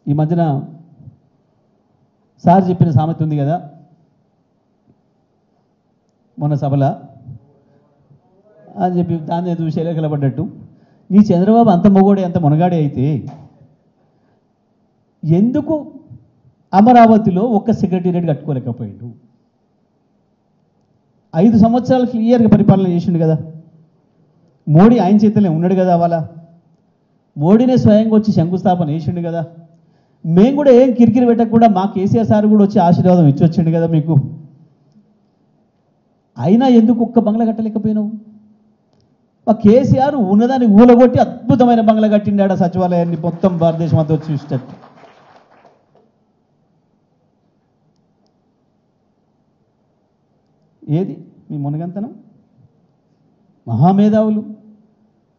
ఈ మధ్యన సార్ చెప్పిన సామెత ఉంది కదా మొన్న సభలో అని చెప్పి దాన్ని చూసి ఎలకలబడ్డట్టు నీ చంద్రబాబు అంత మొగోడే అంత మునగాడే అయితే ఎందుకు అమరావతిలో ఒక్క సెక్రటేరియట్ కట్టుకోలేకపోయాడు? 5 సంవత్సరాలు క్లియర్గా పరిపాలన చేసిండు కదా. మోడీ ఆయన చేతిలో ఉన్నాడు కదా. వాళ్ళ మోడీనే స్వయంగా వచ్చి శంకుస్థాపన చేసిండు కదా. మేము కూడా ఏం కిరికిరి పెట్టకుండా మా కేసీఆర్ సార్ కూడా వచ్చి ఆశీర్వాదం ఇచ్చొచ్చిండు కదా మీకు. అయినా ఎందుకు ఒక్క బంగ్లా కట్టలేకపోయినావు? మా కేసీఆర్ ఉన్నదాన్ని ఊలగొట్టి అద్భుతమైన బంగ్లా కట్టిండాడ సచివాలయాన్ని మొత్తం భారతదేశం అంతా వచ్చి చూసేటట్టు. ఏది మీ మునగంతనం? మహామేధావులు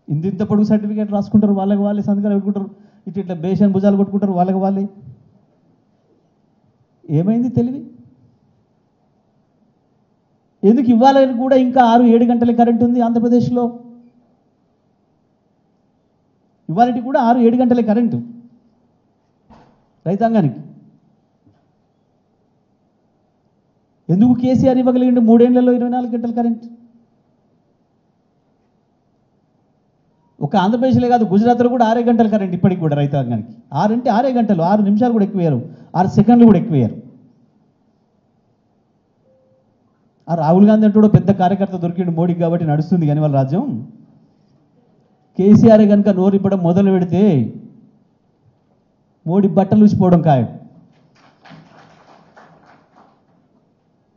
ఇంత పొడుగు సర్టిఫికేట్ రాసుకుంటారు, వాళ్ళకి వాళ్ళే సంతకాలు పెట్టుకుంటారు, ఇట్లా బేషన్ భుజాలు కొట్టుకుంటారు వాళ్ళకి వాళ్ళే. ఏమైంది తెలివి? ఎందుకు ఇవ్వాలని కూడా ఇంకా 6-7 గంటల కరెంట్ ఉంది ఆంధ్రప్రదేశ్లో. ఇవాళకి కూడా 6-7 గంటల కరెంటు రైతాంగానికి. ఎందుకు కేసీఆర్ ఇవ్వగలిగిండు 3 ఏళ్లలో 24 గంటల కరెంట్? ఒక ఆంధ్రప్రదేశ్లో కాదు, గుజరాత్లో కూడా 6 గంటల కరెంట్ ఇప్పటికి కూడా రైతాంగానికి. 6 అంటే 6 గంటలు, 6 నిమిషాలు కూడా ఎక్కువయ్యారు, 6 సెకండ్లు కూడా ఎక్కువయ్యారు. ఆ రాహుల్ గాంధీ అంటూ పెద్ద కార్యకర్త దొరికిండు మోడీకి కాబట్టి నడుస్తుంది కానీ వాళ్ళ రాజ్యం. కేసీఆర్ కనుక నోరు ఇప్పడం మొదలు పెడితే మోడీ బట్టలు ఊసిపోవడం ఖాయం.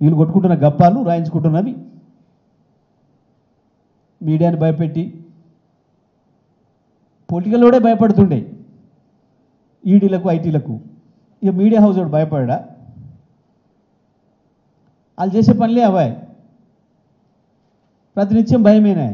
వీళ్ళు కొట్టుకుంటున్న గప్పాలు రాయించుకుంటున్నవి మీడియాని భయపెట్టి, పొలిటికల్లోనే భయపడుతుండే ఈడీలకు ఐటీలకు. ఇక మీడియా హౌస్ వాడు భయపడా? వాళ్ళు చేసే పనులే అవాయి, ప్రతినిత్యం భయమేనా?